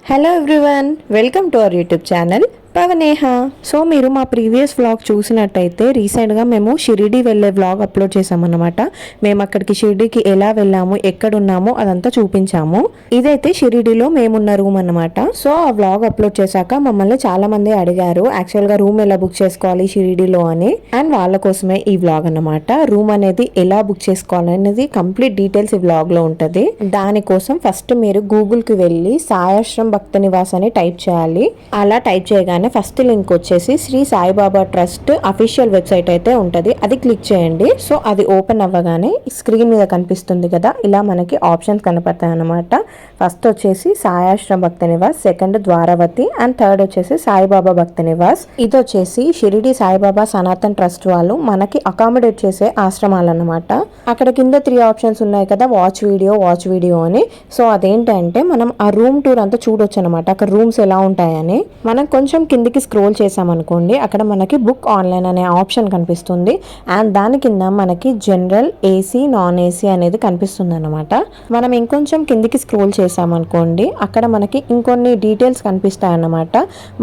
Hello everyone, welcome to our YouTube channel Pavaneha. So మీరు మా previous vlog చూసినట్టయితే రీసెంట్గా మేము షిరిడి వెళ్ళే వ్లాగ్ అప్లోడ్ చేసామన్నమాట. మేము అక్కడికి షిరిడికి ఎలా వెళ్ళాము, ఎక్కడున్నాము అదంతా చూపించాము. ఇదైతే షిరిడిలో మేమున్న రూమ్ అన్నమాట. సో ఆ వ్లాగ్ అప్లోడ్ చేశాక మమ్మల్ని చాలా మంది అడిగారు యాక్చువల్గా రూమ్ ఎలా బుక్ చేసుకోవాలి షిరిడిలో అని. అండ్ వాళ్ళ కోసమే ఈ వ్లాగ్ అన్నమాట. రూమ్ అనేది ఎలా బుక్ చేసుకోవాలి అనేది కంప్లీట్ డీటెయిల్స్ ఈ వ్లాగ్ లో ఉంటుంది. దానికోసం ఫస్ట్ మీరు గూగుల్కి వెళ్ళి సాయాశ్రమ్ భక్త నివాస్ అని టైప్ చేయాలి. అలా టైప్ చేయగానే ఫస్ట్ లింక్ వచ్చేసి Shri Saibaba trust official website అయితే ఉంటది, అది క్లిక్ చేయండి. సో అది ఓపెన్ అవ్వగానే స్క్రీన్ మీద కనిపిస్తుంది కదా, ఇలా మనకి ఆప్షన్స్ కనపడతాయి అన్నమాట. ఫస్ట్ వచ్చేసి సాయాశ్రమ్ భక్త Nivas, second Dwaravati and third వచ్చేసి సాయిబాబా భక్త నివాస్. ఇది వచ్చేసి షిరిడి సాయిబాబా సనాతన్ ట్రస్ట్ వాళ్ళు మనకి అకామిడేట్ చేసే ఆశ్రమాలు అన్నమాట. అక్కడ కింద 3 ఆప్షన్స్ ఉన్నాయి కదా, వాచ్ వీడియో అని. సో అదేంటంటే మనం ఆ రూమ్ టూర్ అంతా చూడొచ్చు అనమాట, అక్కడ రూమ్స్ ఎలా ఉంటాయని. మనం కొంచెం కిందికి స్క్రోల్ చేసామనుకోండి, అక్కడ మనకి బుక్ ఆన్లైన్ అనే ఆప్షన్ కనిపిస్తుంది. అండ్ దాని కింద మనకి జనరల్, ఏసీ, నాన్ ఏసీ అనేది కనిపిస్తుంది అనమాట. మనం ఇంకొంచెం కిందికి స్క్రోల్ చేసామనుకోండి, అక్కడ మనకి ఇంకొన్ని డీటెయిల్స్ కనిపిస్తాయి అన్నమాట.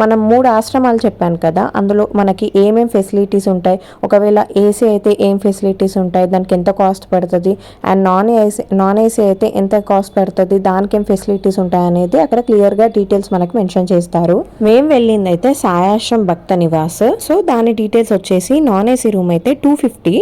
మనం 3 ఆశ్రమాలు చెప్పాను కదా, అందులో మనకి ఏమేం ఫెసిలిటీస్ ఉంటాయి, ఒకవేళ ఏసీ అయితే ఏం ఫెసిలిటీస్ ఉంటాయి, దానికి ఎంత కాస్ట్ పడుతుంది, అండ్ నాన్ ఏసీ అయితే ఎంత కాస్ట్ పడుతుంది, దానికి ఏం ఫెసిలిటీస్ ఉంటాయి అనేది అక్కడ క్లియర్గా డీటెయిల్స్ మనకి మెన్షన్ చేస్తారు. మేము వెళ్ళింది అయితే సాయాశ్రమ్ భక్త నివాస్. సో దాని డీటెయిల్స్ వచ్చేసి నాన్ ఏసీ రూమ్ అయితే 250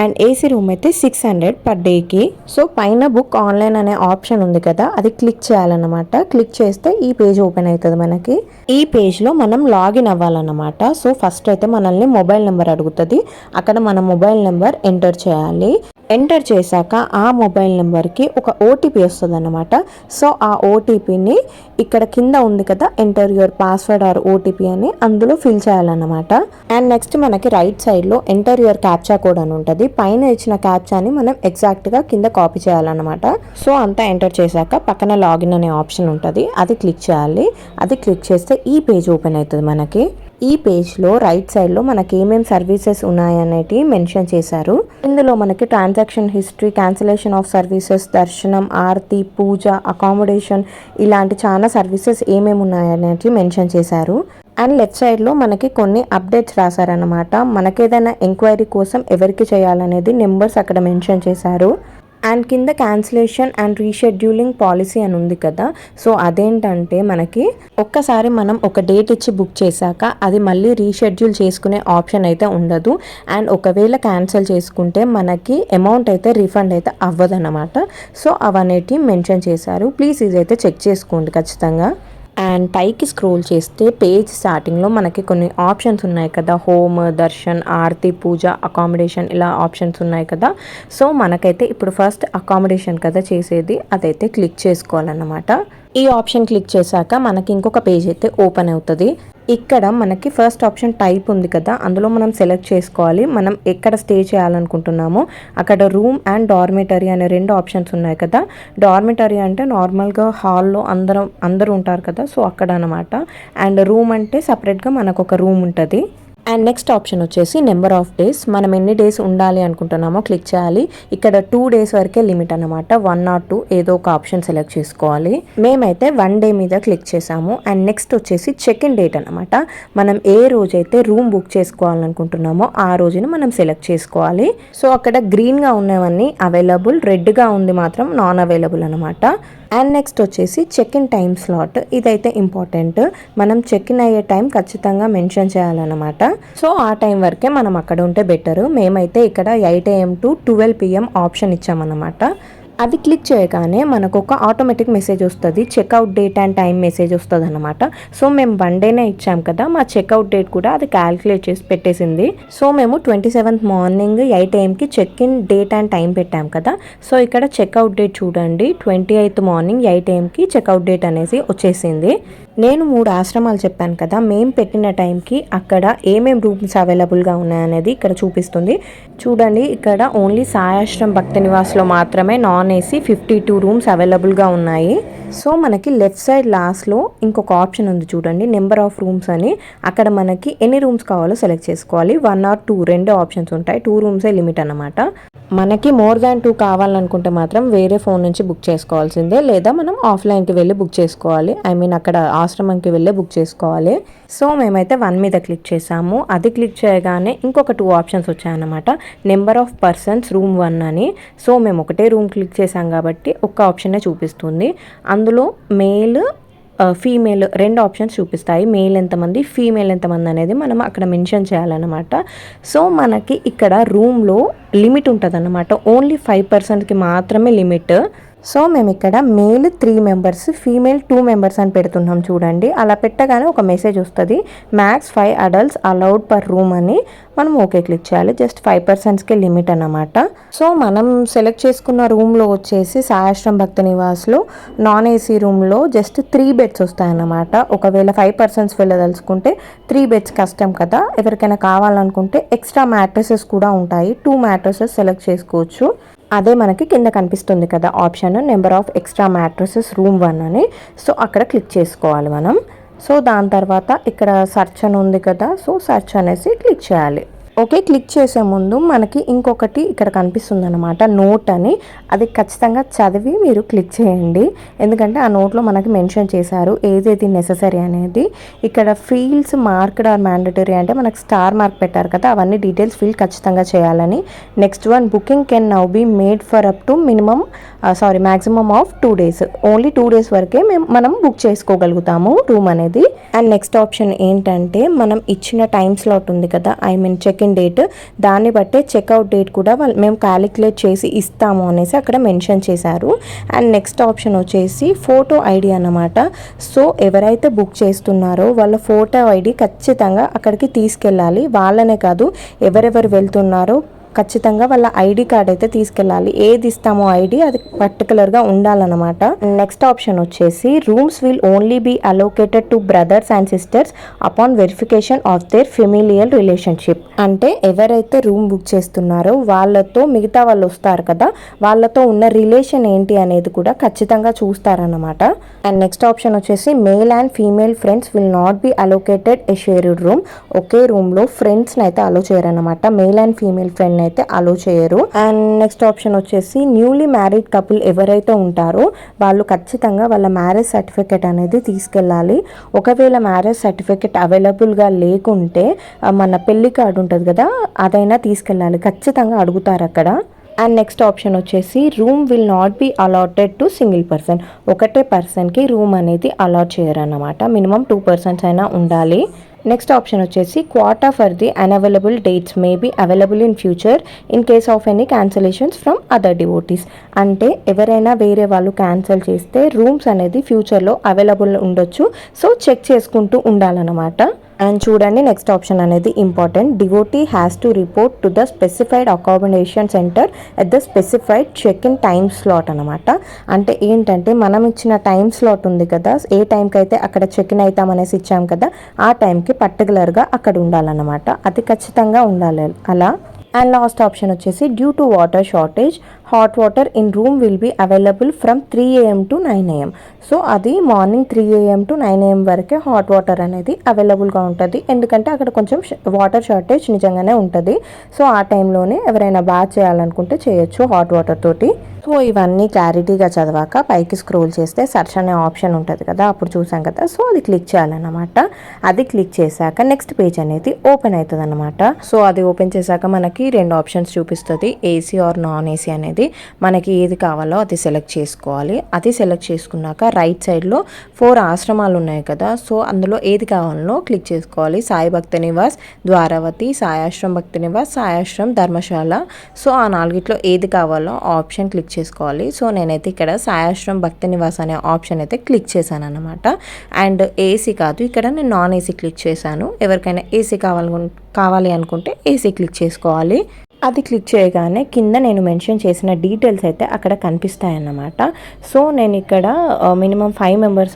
అండ్ ఏసీ రూమ్ అయితే 600 పర్ డేకి. సో పైన బుక్ ఆన్లైన్ అనే ఆప్షన్ ఉంది కదా, అది క్లిక్ చేయాలన్నమాట. క్లిక్ చేస్తే ఈ పేజ్ ఓపెన్ అవుతుంది మనకి. ఈ పేజ్ లో మనం లాగిన్ అవ్వాలన్నమాట. సో ఫస్ట్ అయితే మనల్ని మొబైల్ నెంబర్ అడుగుతుంది, అక్కడ మన మొబైల్ నెంబర్ ఎంటర్ చేయాలి. ఎంటర్ చేశాక ఆ మొబైల్ నెంబర్కి ఒక ఓటీపీ వస్తుంది అనమాట. సో ఆ ఓటీపీని ఇక్కడ కింద ఉంది కదా, enter your password or OTP అని, అందులో ఫిల్ చేయాలన్నమాట. అండ్ నెక్స్ట్ మనకి రైట్ సైడ్లో ఎంటర్ యువర్ క్యాప్చా కోడ్ అని ఉంటుంది. పైన ఇచ్చిన క్యాప్చాని మనం ఎగ్జాక్ట్గా కింద కాపీ చేయాలన్నమాట. సో అంతా ఎంటర్ చేశాక పక్కన లాగిన్ అనే ఆప్షన్ ఉంటుంది, అది క్లిక్ చేయాలి. అది క్లిక్ చేస్తే ఈ పేజ్ ఓపెన్ అవుతుంది మనకి. ఈ పేజ్లో రైట్ సైడ్లో మనకి ఏమేమి సర్వీసెస్ ఉన్నాయనేటి మెన్షన్ చేశారు. ఇందులో మనకి transaction history, cancellation of services, దర్శనం, ఆర్తి, పూజ, అకామిడేషన్, ఇలాంటి చాలా సర్వీసెస్ ఏమేమి ఉన్నాయనేటి మెన్షన్ చేశారు. అండ్ లెఫ్ట్ సైడ్లో మనకి కొన్ని అప్డేట్స్ రాశారనమాట. మనకేదైనా ఎంక్వైరీ కోసం ఎవరికి చేయాలనేది నెంబర్స్ అక్కడ మెన్షన్ చేశారు. అండ్ కింద క్యాన్సిలేషన్ అండ్ రీషెడ్యూలింగ్ పాలసీ అని ఉంది కదా, సో అదేంటంటే మనకి ఒక్కసారి మనం ఒక డేట్ ఇచ్చి బుక్ చేశాక అది మళ్ళీ రీషెడ్యూల్ చేసుకునే ఆప్షన్ అయితే ఉండదు. అండ్ ఒకవేళ క్యాన్సిల్ చేసుకుంటే మనకి అమౌంట్ అయితే రీఫండ్ అయితే అవ్వదన్నమాట. సో అవనేటి మెన్షన్ చేశారు. ప్లీజ్ ఇదైతే చెక్ చేసుకోండి ఖచ్చితంగా. అండ్ పైకి స్క్రోల్ చేస్తే పేజ్ స్టార్టింగ్లో మనకి కొన్ని ఆప్షన్స్ ఉన్నాయి కదా, హోమ్, దర్శన్, ఆర్తి, పూజ, అకామిడేషన్, ఇలా ఆప్షన్స్ ఉన్నాయి కదా. సో మనకైతే ఇప్పుడు ఫస్ట్ అకామిడేషన్ కదా చేసేది, అదైతే క్లిక్ చేసుకోవాలన్నమాట. ఈ ఆప్షన్ క్లిక్ చేశాక మనకి ఇంకొక పేజ్ అయితే ఓపెన్ అవుతుంది. ఇక్కడ మనకి ఫస్ట్ ఆప్షన్ టైప్ ఉంది కదా, అందులో మనం సెలెక్ట్ చేసుకోవాలి మనం ఎక్కడ స్టే చేయాలనుకుంటున్నామో. అక్కడ రూమ్ అండ్ డార్మిటరీ అనే 2 ఆప్షన్స్ ఉన్నాయి కదా. డార్మిటరీ అంటే నార్మల్గా హాల్లో అందరూ ఉంటారు కదా, సో అక్కడ అనమాట. అండ్ రూమ్ అంటే సపరేట్గా మనకు ఒక రూమ్ ఉంటుంది. అండ్ నెక్స్ట్ ఆప్షన్ వచ్చేసి నెంబర్ ఆఫ్ డేస్, మనం ఎన్ని డేస్ ఉండాలి అనుకుంటున్నామో క్లిక్ చేయాలి. ఇక్కడ 2 డేస్ వరకే లిమిట్ అనమాట, 1 or 2 ఏదో ఒక ఆప్షన్ సెలెక్ట్ చేసుకోవాలి. మేమైతే 1 డే మీద క్లిక్ చేసాము. అండ్ నెక్స్ట్ వచ్చేసి చెక్ ఇన్ డేట్ అనమాట. మనం ఏ రోజైతే రూమ్ బుక్ చేసుకోవాలనుకుంటున్నామో ఆ రోజుని మనం సెలెక్ట్ చేసుకోవాలి. సో అక్కడ గ్రీన్గా ఉన్నవన్నీ అవైలబుల్, రెడ్గా ఉంది మాత్రం నాన్ అవైలబుల్ అనమాట. అండ్ నెక్స్ట్ వచ్చేసి చెక్ ఇన్ టైం స్లాట్, ఇదైతే ఇంపార్టెంట్. మనం చెక్ ఇన్ అయ్యే టైం ఖచ్చితంగా మెన్షన్ చేయాలన్నమాట. సో ఆ టైం వరకే మనం అక్కడ ఉంటే బెటర్. మేమైతే ఇక్కడ 8 AM to 12 PM ఆప్షన్ ఇచ్చామన్నమాట. అది క్లిక్ చేయగానే మనకు ఒక ఆటోమేటిక్ మెసేజ్ వస్తుంది, checkout date and time message వస్తుంది అనమాట. సో మేము 1 డేనే ఇచ్చాం కదా, మా చెక్అవుట్ డేట్ కూడా అది క్యాలిక్యులేట్ చేసి పెట్టేసింది. సో మేము 27th మార్నింగ్ 8 AMకి check in date and time పెట్టాం కదా. సో ఇక్కడ చెక్అవుట్ డేట్ చూడండి, 28th మార్నింగ్ 8 AMకి చెక్అవుట్ డేట్ అనేసి వచ్చేసింది. నేను 3 ఆశ్రమాలు చెప్పాను కదా, మేము పెట్టిన టైంకి అక్కడ ఏమేమి రూమ్స్ అవైలబుల్గా ఉన్నాయనేది ఇక్కడ చూపిస్తుంది. చూడండి, ఇక్కడ ఓన్లీ సాయాశ్రమ్ భక్త నివాస్లో మాత్రమే నాన్ ఏసీ 52 రూమ్స్ అవైలబుల్గా ఉన్నాయి. సో మనకి లెఫ్ట్ సైడ్ లాస్ట్లో ఇంకొక ఆప్షన్ ఉంది చూడండి, నెంబర్ ఆఫ్ రూమ్స్ అని. అక్కడ మనకి ఎన్ని రూమ్స్ కావాలో సెలెక్ట్ చేసుకోవాలి. 1 or 2 2 ఆప్షన్స్ ఉంటాయి, 2 రూమ్సే లిమిట్ అన్నమాట. మనకి మోర్ దాన్ 2 కావాలనుకుంటే మాత్రం వేరే ఫోన్ నుంచి బుక్ చేసుకోవాల్సిందే, లేదా మనం ఆఫ్లైన్కి వెళ్ళి బుక్ చేసుకోవాలి. ఐ మీన్ అక్కడ ఆశ్రమంకి వెళ్ళి బుక్ చేసుకోవాలి. సో మేమైతే 1 మీద క్లిక్ చేసాము. అది క్లిక్ చేయగానే ఇంకొక 2 ఆప్షన్స్ వచ్చాయన్నమాట. నెంబర్ ఆఫ్ పర్సన్స్ రూమ్ 1 అని. సో మేము ఒకటే రూమ్ క్లిక్ చేసాం కాబట్టి ఒక్క ఆప్షనే చూపిస్తుంది. అందులో మేల్ ఫీమేల్ 2 ఆప్షన్స్ చూపిస్తాయి. మేల్ ఎంతమంది, ఫీమేల్ ఎంతమంది అనేది మనం అక్కడ మెన్షన్ చేయాలన్నమాట. సో మనకి ఇక్కడ రూమ్లో లిమిట్ ఉంటుంది అన్నమాట. ఓన్లీ 5 పర్సన్కి మాత్రమే లిమిట్. సో మేము ఇక్కడ మేల్ 3 మెంబర్స్, ఫీమేల్ 2 మెంబర్స్ అని పెడుతున్నాం చూడండి. అలా పెట్టగానే ఒక మెసేజ్ వస్తుంది, max 5 adults allowed per room అని. మనం ఓకే క్లిక్ చేయాలి. జస్ట్ 5 పర్సన్స్కే లిమిట్ అన్నమాట. సో మనం సెలెక్ట్ చేసుకున్న రూమ్లో వచ్చేసి సాయాశ్రమ్ భక్తి నివాస్లో నాన్ ఏసీ రూమ్లో జస్ట్ 3 బెడ్స్ వస్తాయన్నమాట. ఒకవేళ 5 పర్సన్స్ వెళ్ళదలుచుకుంటే 3 బెడ్స్ కష్టం కదా, ఎవరికైనా కావాలనుకుంటే ఎక్స్ట్రా మ్యాట్రసెస్ కూడా ఉంటాయి. 2 మ్యాట్రసెస్ సెలెక్ట్ చేసుకోవచ్చు. అదే మనకి కింద కనిపిస్తుంది కదా option, number of extra mattresses room 1 అని. సో అక్కడ క్లిక్ చేసుకోవాలి మనం. సో దాని తర్వాత ఇక్కడ సెర్చ్ అని ఉంది కదా, సో సెర్చ్ అనేసి క్లిక్ చేయాలి. ఓకే క్లిక్ చేసే ముందు మనకి ఇంకొకటి ఇక్కడ కనిపిస్తుంది అనమాట, నోట్ అని. అది ఖచ్చితంగా చదివి మీరు క్లిక్ చేయండి, ఎందుకంటే ఆ నోట్లో మనకి మెన్షన్ చేశారు ఏదేది నెససరీ అనేది. ఇక్కడ ఫీల్డ్స్ మార్క్డ్ ఆర్ మ్యాండటరీ అంటే మనకు స్టార్ మార్క్ పెట్టారు కదా, అవన్నీ డీటెయిల్స్ ఫీల్ ఖచ్చితంగా చేయాలని. Next one, booking can now be made for up to maximum of 2 days. Only 2 days వరకే మనం బుక్ చేసుకోగలుగుతాము రూమ్ అనేది. అండ్ నెక్స్ట్ ఆప్షన్ ఏంటంటే మనం ఇచ్చిన టైం స్లాట్ ఉంది కదా, I mean check in date, దాన్ని బట్టే చెక్అవుట్ డేట్ కూడా మేము క్యాలిక్యులేట్ చేసి ఇస్తాము అనేసి అక్కడ మెన్షన్ చేశారు. అండ్ నెక్స్ట్ ఆప్షన్ వచ్చేసి ఫోటో ఐడి అన్నమాట. సో ఎవరైతే బుక్ చేస్తున్నారో వాళ్ళ ఫోటో ఐడి ఖచ్చితంగా అక్కడికి తీసుకెళ్ళాలి. వాళ్ళనే కాదు, ఎవరెవరు వెళ్తున్నారో ఖచ్చితంగా వాళ్ళ ఐడి కార్డ్ అయితే తీసుకెళ్ళాలి. ఏది ఇస్తామో ఐడి అది పర్టికులర్గా ఉండాలన్నమాట. నెక్స్ట్ ఆప్షన్ వచ్చేసి rooms will only be allocated to brothers and sisters upon verification of their familial relationship. అంటే ఎవరైతే రూమ్ బుక్ చేస్తున్నారో వాళ్ళతో మిగతా వాళ్ళు వస్తారు కదా, వాళ్ళతో ఉన్న రిలేషన్ ఏంటి అనేది కూడా ఖచ్చితంగా చూస్తారన్నమాట. అండ్ నెక్స్ట్ ఆప్షన్ వచ్చేసి male and female friends will not be allocated a shared room. ఒకే రూమ్లో ఫ్రెండ్స్ని అయితే అలో చేయరన్నమాట. మేల్ అండ్ ఫీమేల్ ఫ్రెండ్ అయితే అలో చేయరు. అండ్ నెక్స్ట్ ఆప్షన్ వచ్చేసి న్యూలీ మ్యారీడ్ కపుల్ ఎవరైతే ఉంటారో వాళ్ళు ఖచ్చితంగా వాళ్ళ మ్యారేజ్ సర్టిఫికేట్ అనేది తీసుకెళ్ళాలి. ఒకవేళ మ్యారేజ్ సర్టిఫికేట్ అవైలబుల్గా లేకుంటే మన పెళ్లి కార్డు ఉంటుంది కదా, అదైనా తీసుకెళ్ళాలి. ఖచ్చితంగా అడుగుతారు అక్కడ. అండ్ నెక్స్ట్ ఆప్షన్ వచ్చేసి room will not be allotted to single person. ఒకటే పర్సన్కి రూమ్ అనేది అలాట్ చేయరు అన్నమాట. మినిమం 2 persons అయినా ఉండాలి. నెక్స్ట్ ఆప్షన్ వచ్చేసి quota for the unavailable dates may be available in future in case of any cancellations from other devotees. అంటే ఎవరైనా వేరే వాళ్ళు క్యాన్సిల్ చేస్తే రూమ్స్ అనేది ఫ్యూచర్లో అవైలబుల్ ఉండొచ్చు. సో చెక్ చేసుకుంటూ ఉండాలన్నమాట. అండ్ చూడండి నెక్స్ట్ ఆప్షన్ అనేది important, devotee has to report to the specified accommodation centre at the specified check in time slot అనమాట. అంటే ఏంటంటే మనం ఇచ్చిన టైం స్లాట్ ఉంది కదా, ఏ టైంకి అయితే అక్కడ చెక్ ఇన్ అవుతామనేసి ఇచ్చాం కదా, ఆ టైంకి పర్టికులర్గా అక్కడ ఉండాలన్నమాట. అది ఖచ్చితంగా ఉండాలి అలా. అండ్ లాస్ట్ ఆప్షన్ వచ్చేసి due to water shortage hot water in room will be available from 3 AM to 9 AM. So అది మార్నింగ్ 3 AM to 9 AM వరకే హాట్ వాటర్ అనేది అవైలబుల్గా ఉంటుంది. ఎందుకంటే అక్కడ కొంచెం వాటర్ షార్టేజ్ నిజంగానే ఉంటుంది. సో ఆ టైంలోనే ఎవరైనా బాత్ చేయాలనుకుంటే చేయొచ్చు హాట్ వాటర్ తోటి. సో ఇవన్నీ క్లారిటీగా చదివాక పైకి స్క్రోల్ చేస్తే సర్చ్ అనే ఆప్షన్ ఉంటుంది కదా, అప్పుడు చూసాం కదా, సో అది క్లిక్ చేయాలన్నమాట. అది క్లిక్ చేశాక నెక్స్ట్ పేజ్ అనేది ఓపెన్ అవుతుంది అనమాట. సో అది ఓపెన్ చేశాక మనకి 2 ఆప్షన్స్ చూపిస్తుంది, ఏసీ ఆర్ నాన్ ఏసీ అనేది. మనకి ఏది కావాలో అది సెలెక్ట్ చేసుకోవాలి. అది సెలెక్ట్ చేసుకున్నాక రైట్ సైడ్లో 4 ఆశ్రమాలు ఉన్నాయి కదా, సో అందులో ఏది కావాలో క్లిక్ చేసుకోవాలి. సాయి భక్తి నివాస్, ద్వారావతి, సాయాశ్రమ్ భక్తి నివాస్, సాయాశ్రమ్ ధర్మశాల. సో ఆ 4 ఏది కావాలో ఆప్షన్ క్లిక్ చేసుకోవాలి. సో నేనైతే ఇక్కడ సాయాశ్రమ్ భక్తి నివాస్ అనే ఆప్షన్ అయితే క్లిక్ చేశాను అనమాట. అండ్ ఏసీ కాదు, ఇక్కడ నేను నాన్ ఏసీ క్లిక్ చేశాను. ఎవరికైనా ఏసీ కావాలి అనుకుంటే ఏసీ క్లిక్ చేసుకోవాలి. అది క్లిక్ చేయగానే కింద నేను మెన్షన్ చేసిన డీటెయిల్స్ అయితే అక్కడ కనిపిస్తాయన్నమాట. సో నేను ఇక్కడ మినిమం 5 members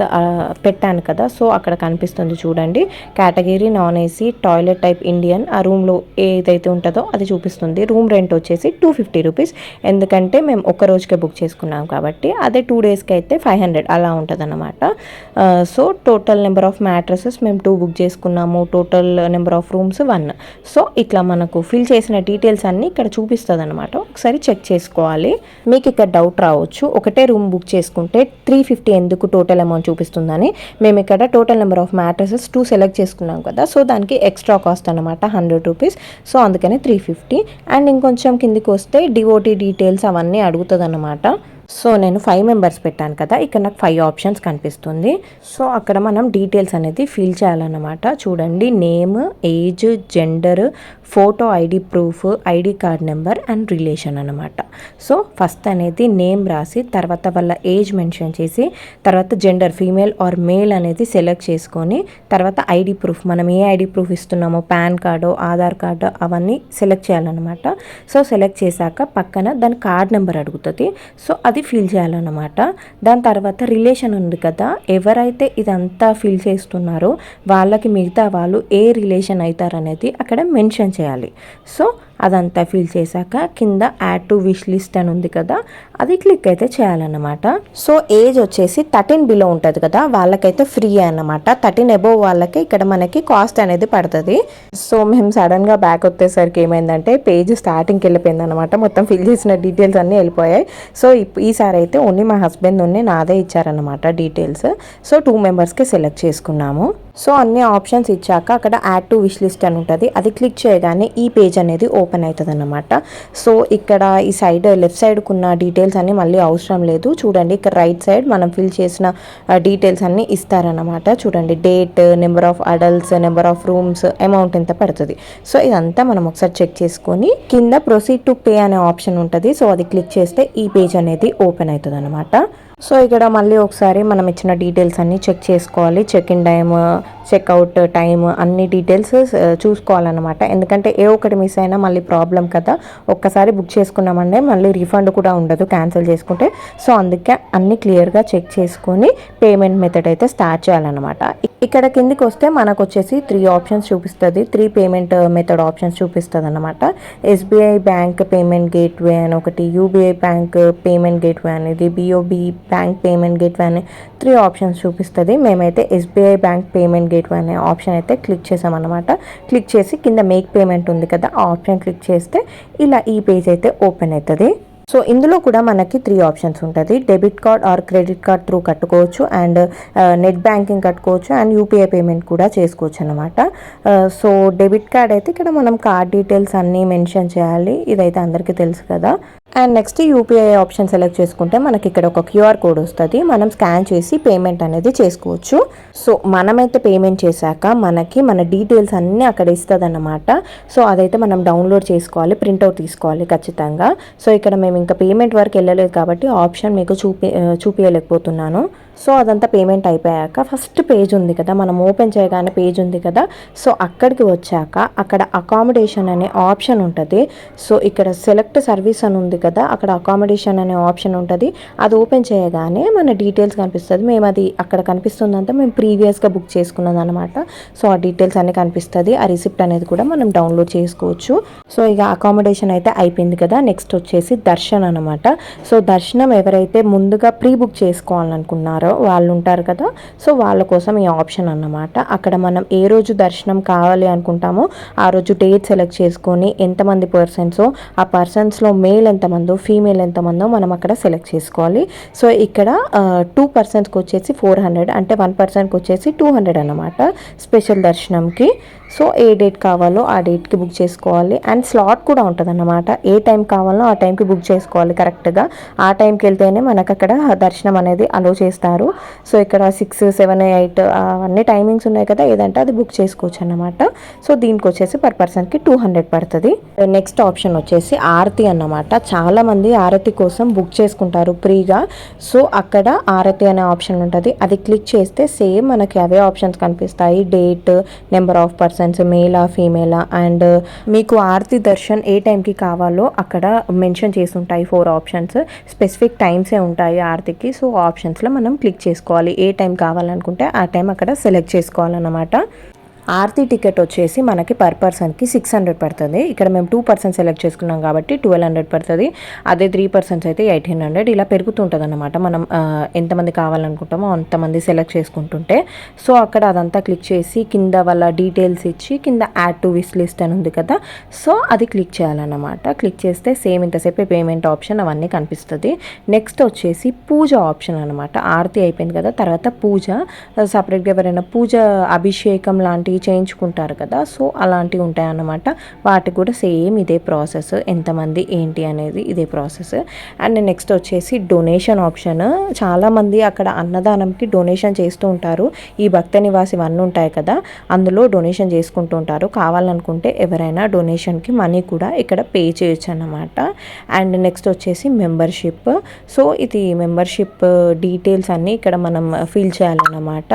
పెట్టాను కదా, సో అక్కడ కనిపిస్తుంది చూడండి, category non AC, toilet type Indian, ఆ రూమ్లో ఏదైతే ఉంటుందో అది చూపిస్తుంది. రూమ్ రెంట్ వచ్చేసి 250 రూపీస్, ఎందుకంటే మేము ఒక్క రోజుకే బుక్ చేసుకున్నాం కాబట్టి. అదే 2 daysకి అయితే 500 అలా ఉంటుంది అనమాట. So total number of mattresses మేము 2 బుక్ చేసుకున్నాము, total number of rooms 1. So ఇట్లా మనకు ఫిల్ చేసిన డీటెయిల్స్ అన్నీ ఇక్కడ చూపిస్తుంది అనమాట. ఒకసారి చెక్ చేసుకోవాలి. మీకు ఇక్కడ డౌట్ రావచ్చు, ఒకటే రూమ్ బుక్ చేసుకుంటే 350 ఎందుకు టోటల్ అమౌంట్ చూపిస్తుందని. మేము ఇక్కడ total number of mattresses 2 select చేసుకున్నాం కదా, సో దానికి ఎక్స్ట్రా కాస్ట్ అనమాట 100 రూపీస్. సో అందుకని 350. అండ్ ఇంకొంచెం కిందికి వస్తే డివోటీ డీటెయిల్స్ అవన్నీ అడుగుతుంది అనమాట. సో నేను 5 మెంబర్స్ పెట్టాను కదా, ఇక్కడ నాకు 5 ఆప్షన్స్ కనిపిస్తుంది. సో అక్కడ మనం డీటెయిల్స్ అనేది ఫిల్ చేయాలన్నమాట. చూడండి, name, age, gender, photo ID proof, ID card number and relation అనమాట. సో ఫస్ట్ అనేది నేమ్ రాసి, తర్వాత వాళ్ళ ఏజ్ మెన్షన్ చేసి, తర్వాత జెండర్ ఫీమేల్ ఆర్ మేల్ అనేది సెలెక్ట్ చేసుకొని, తర్వాత ఐడి ప్రూఫ్ మనం ఏ ఐడి ప్రూఫ్ ఇస్తున్నామో పాన్ కార్డు, ఆధార్ కార్డు అవన్నీ సెలెక్ట్ చేయాలన్నమాట. సో సెలెక్ట్ చేశాక పక్కన దాని కార్డ్ నెంబర్ అడుగుతుంది. సో అది ఫిల్ చేయాలన్నమాట. దాని తర్వాత రిలేషన్ ఉంది కదా, ఎవరైతే ఇదంతా ఫిల్ చేస్తున్నారో వాళ్ళకి మిగతా వాళ్ళు ఏ రిలేషన్ అవుతారనేది అక్కడ మెన్షన్ చేయాలి. సో అదంతా ఫిల్ చేశాక కింద యాడ్ టు విష్ లిస్ట్ అని ఉంది కదా, అది క్లిక్ అయితే చేయాలన్నమాట. సో ఏజ్ వచ్చేసి 13 బిలో ఉంటుంది కదా, వాళ్ళకైతే ఫ్రీ అన్నమాట. 13 అబోవ్ వాళ్ళకి ఇక్కడ మనకి కాస్ట్ అనేది పడుతుంది. సో మేము సడన్గా బ్యాక్ వచ్చేసరికి ఏమైందంటే పేజ్ స్టార్టింగ్కి వెళ్ళిపోయింది అనమాట. మొత్తం ఫిల్ చేసిన డీటెయిల్స్ అన్నీ వెళ్ళిపోయాయి. సో ఈసారి అయితే ఓన్లీ మా హస్బెండ్ నాదే ఇచ్చారనమాట డీటెయిల్స్. సో 2 మెంబర్స్కి సెలెక్ట్ చేసుకున్నాము. సో అన్ని ఆప్షన్స్ ఇచ్చాక అక్కడ యాడ్ టు విష్ లిస్ట్ అని ఉంటుంది, అది క్లిక్ చేయగానే ఈ పేజ్ అనేది ఓపెన్ అవుతుంది అన్నమాట. సో ఇక్కడ ఈ సైడ్ లెఫ్ట్ సైడ్కి ఉన్న డీటెయిల్స్ అన్ని మళ్ళీ అవసరం లేదు. చూడండి, ఇక్కడ రైట్ సైడ్ మనం ఫిల్ చేసిన డీటెయిల్స్ అన్ని ఇస్తారన్నమాట. చూడండి, date, number of adults, number of rooms, amount ఎంత పడుతుంది. సో ఇదంతా మనం ఒకసారి చెక్ చేసుకొని కింద ప్రొసీడ్ టు పే అనే ఆప్షన్ ఉంటుంది. సో అది క్లిక్ చేస్తే ఈ పేజ్ అనేది ఓపెన్ అవుతుంది అనమాట. సో ఇక్కడ మళ్ళీ ఒకసారి మనం ఇచ్చిన డీటెయిల్స్ అన్నీ చెక్ చేసుకోవాలి. Check in time, checkout time, అన్ని డీటెయిల్స్ చూసుకోవాలన్నమాట. ఎందుకంటే ఏ ఒక్కటి మిస్ అయినా మళ్ళీ ప్రాబ్లం కదా. ఒక్కసారి బుక్ చేసుకున్నామంటే మళ్ళీ రీఫండ్ కూడా ఉండదు క్యాన్సిల్ చేసుకుంటే. సో అందుకే అన్ని క్లియర్గా చెక్ చేసుకొని పేమెంట్ మెథడ్ అయితే స్టార్ట్ చేయాలన్నమాట. ఇక్కడ కిందికి వస్తే మనకు వచ్చేసి 3 ఆప్షన్స్ చూపిస్తుంది. 3 పేమెంట్ మెథడ్ ఆప్షన్స్ చూపిస్తుంది అనమాట. ఎస్బీఐ బ్యాంక్ పేమెంట్ గేట్వే అని ఒకటి, యూబీఐ బ్యాంక్ పేమెంట్ గేట్వే అనేది, బిఓబి బ్యాంక్ పేమెంట్ గేట్వే అని 3 ఆప్షన్స్ చూపిస్తుంది. మేమైతే ఎస్బీఐ బ్యాంక్ పేమెంట్ గేట్వే అనే ఆప్షన్ అయితే క్లిక్ చేసామన్నమాట. క్లిక్ చేసి కింద మేక్ పేమెంట్ ఉంది కదా, ఆ ఆప్షన్ క్లిక్ చేస్తే ఇలా ఈ పేజ్ అయితే ఓపెన్ అవుతుంది. సో ఇందులో కూడా మనకి 3 ఆప్షన్స్ ఉంటుంది. Debit card or credit card through కట్టుకోవచ్చు, అండ్ నెట్ బ్యాంకింగ్ కట్టుకోవచ్చు, అండ్ యూపీఐ పేమెంట్ కూడా చేసుకోవచ్చు అనమాట. సో డెబిట్ కార్డ్ అయితే ఇక్కడ మనం కార్డ్ డీటెయిల్స్ అన్నీ మెన్షన్ చేయాలి, ఇదైతే అందరికీ తెలుసు కదా. And next UPI option select చేసుకుంటే మనకి ఇక్కడ ఒక క్యూఆర్ కోడ్ వస్తుంది, మనం స్కాన్ చేసి పేమెంట్ అనేది చేసుకోవచ్చు. సో మనమైతే పేమెంట్ చేశాక మనకి మన డీటెయిల్స్ అన్నీ అక్కడ ఇస్తుంది అన్నమాట. సో అదైతే మనం డౌన్లోడ్ చేసుకోవాలి, ప్రింట్అవుట్ తీసుకోవాలి ఖచ్చితంగా. సో ఇక్కడ మేము ఇంకా పేమెంట్ వరకు వెళ్ళలేదు కాబట్టి ఆప్షన్ మీకు చూపించలేకపోతున్నాను. సో అదంతా పేమెంట్ అయిపోయాక ఫస్ట్ పేజ్ ఉంది కదా, మనం ఓపెన్ చేయగానే పేజ్ ఉంది కదా, సో అక్కడికి వచ్చాక అక్కడ అకామిడేషన్ అనే ఆప్షన్ ఉంటుంది. సో ఇక్కడ సెలెక్ట్ సర్వీస్ అని ఉంది కదా, అక్కడ అకామిడేషన్ అనే ఆప్షన్ ఉంటుంది. అది ఓపెన్ చేయగానే మన డీటెయిల్స్ కనిపిస్తుంది. మేము అది అక్కడ కనిపిస్తుందంతా మేము ప్రీవియస్గా బుక్ చేసుకున్నది అనమాట. సో ఆ డీటెయిల్స్ అన్నీ కనిపిస్తుంది. ఆ రిసిప్ట్ అనేది కూడా మనం డౌన్లోడ్ చేసుకోవచ్చు. సో ఇక అకామిడేషన్ అయితే అయిపోయింది కదా, నెక్స్ట్ వచ్చేసి దర్శన్ అనమాట. సో దర్శనం ఎవరైతే ముందుగా ప్రీ బుక్ చేసుకోవాలనుకున్నారో వాళ్ళు ఉంటారు కదా, సో వాళ్ళ కోసం ఈ ఆప్షన్ అన్నమాట. అక్కడ మనం ఏ రోజు దర్శనం కావాలి అనుకుంటామో ఆ రోజు డేట్ సెలెక్ట్ చేసుకొని ఎంతమంది పర్సన్సో ఆ పర్సన్స్లో మేల్ ఎంతమందో ఫీమేల్ ఎంతమందో మనం అక్కడ సెలెక్ట్ చేసుకోవాలి. సో ఇక్కడ 2 పర్సన్స్కి వచ్చేసి 400, అంటే 1 పర్సన్కి వచ్చేసి 200 అన్నమాట స్పెషల్ దర్శనంకి. సో ఏ డేట్ కావాలో ఆ డేట్కి బుక్ చేసుకోవాలి. అండ్ స్లాట్ కూడా ఉంటుంది అన్నమాట, ఏ టైం కావాలో ఆ టైంకి బుక్ చేసుకోవాలి కరెక్ట్గా. ఆ టైంకి వెళ్తేనే మనకు అక్కడ దర్శనం అనేది అలో చేస్తారు. సో ఇక్కడ 6, 7, 8 అన్ని టైమింగ్స్ ఉన్నాయి కదా, ఏదంటే అది బుక్ చేసుకోవచ్చు అన్నమాట. సో దీనికి వచ్చేసి పర్ పర్సన్కి 200 పడుతుంది. నెక్స్ట్ ఆప్షన్ వచ్చేసి ఆరతి అన్నమాట. చాలామంది ఆరతి కోసం బుక్ చేసుకుంటారు ఫ్రీగా. సో అక్కడ ఆరతి అనే ఆప్షన్ ఉంటుంది, అది క్లిక్ చేస్తే సేమ్ మనకి అవే ఆప్షన్స్ కనిపిస్తాయి. డేట్, నెంబర్ ఆఫ్ పర్సన్స్, మేలా ఫీమేలా, అండ్ మీకు ఆరతి దర్శన్ ఏ టైంకి కావాలో అక్కడ మెన్షన్ చేసి ఉంటాయి. 4 ఆప్షన్స్, స్పెసిఫిక్ టైమ్సే ఉంటాయి ఆరతికి. సో ఆప్షన్స్లో మనం క్లిక్ చేసుకోవాలి, ఏ టైం కావాలనుకుంటే ఆ టైం అక్కడ సెలెక్ట్ చేసుకోవాలన్నమాట. ఆర్తి టికెట్ వచ్చేసి మనకి పర్ పర్సన్కి 600 పడుతుంది. ఇక్కడ మేము 2 సెలెక్ట్ చేసుకున్నాం కాబట్టి 1200 పడుతుంది. అదే 3 అయితే 1800 ఇలా పెరుగుతుంటుంది అన్నమాట. మనం ఎంతమంది కావాలనుకుంటామో అంతమంది సెలెక్ట్ చేసుకుంటుంటే. సో అక్కడ అదంతా క్లిక్ చేసి కింద వాళ్ళ డీటెయిల్స్ ఇచ్చి కింద యాడ్ టు విష్ లిస్ట్ అని ఉంది కదా, సో అది క్లిక్ చేయాలన్నమాట. క్లిక్ చేస్తే సేమ్ ఇంతసేపు పేమెంట్ ఆప్షన్ అవన్నీ కనిపిస్తుంది. నెక్స్ట్ వచ్చేసి పూజ ఆప్షన్ అనమాట. ఆరతి అయిపోయింది కదా, తర్వాత పూజ సపరేట్గా ఎవరైనా పూజ అభిషేకం లాంటివి చేయించుకుంటారు కదా, సో అలాంటివి ఉంటాయి అన్నమాట. వాటికి కూడా సేమ్ ఇదే ప్రాసెస్, ఎంతమంది ఏంటి అనేది ఇదే ప్రాసెస్. అండ్ నెక్స్ట్ వచ్చేసి డొనేషన్ ఆప్షన్. చాలామంది అక్కడ అన్నదానంకి డొనేషన్ చేస్తూ ఉంటారు. ఈ భక్త నివాస్ ఇవన్నీ ఉంటాయి కదా, అందులో డొనేషన్ చేసుకుంటూ ఉంటారు. కావాలనుకుంటే ఎవరైనా డొనేషన్కి మనీ కూడా ఇక్కడ పే చేయొచ్చు అన్నమాట. అండ్ నెక్స్ట్ వచ్చేసి మెంబర్షిప్. సో ఇది మెంబర్షిప్ డీటెయిల్స్ అన్నీ ఇక్కడ మనం ఫిల్ చేయాలన్నమాట.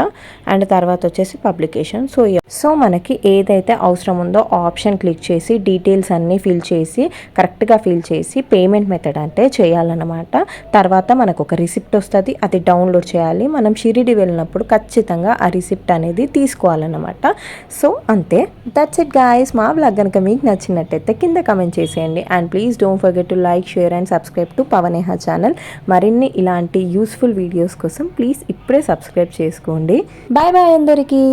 అండ్ తర్వాత వచ్చేసి పబ్లికేషన్. సో మనకి ఏదైతే అవసరం ఉందో ఆప్షన్ క్లిక్ చేసి డీటెయిల్స్ అన్నీ ఫిల్ చేసి కరెక్ట్గా ఫిల్ చేసి పేమెంట్ మెథడ్ అంటే చేయాలన్నమాట. తర్వాత మనకు ఒక రిసిప్ట్ వస్తుంది, అది డౌన్లోడ్ చేయాలి. మనం షిరిడి వెళ్ళినప్పుడు ఖచ్చితంగా ఆ రిసిప్ట్ అనేది తీసుకోవాలన్నమాట. సో అంతే, దట్స్ ఇట్ గాయ్స్. మా బ్లాగ్ కనుక మీకు నచ్చినట్టయితే కింద కమెంట్ చేసేయండి. And please don't forget to like, share and subscribe to Pavaneha channel. మరిన్ని ఇలాంటి యూస్ఫుల్ వీడియోస్ కోసం ప్లీజ్ ఇప్పుడే సబ్స్క్రైబ్ చేసుకోండి. బాయ్ బాయ్ అందరికీ.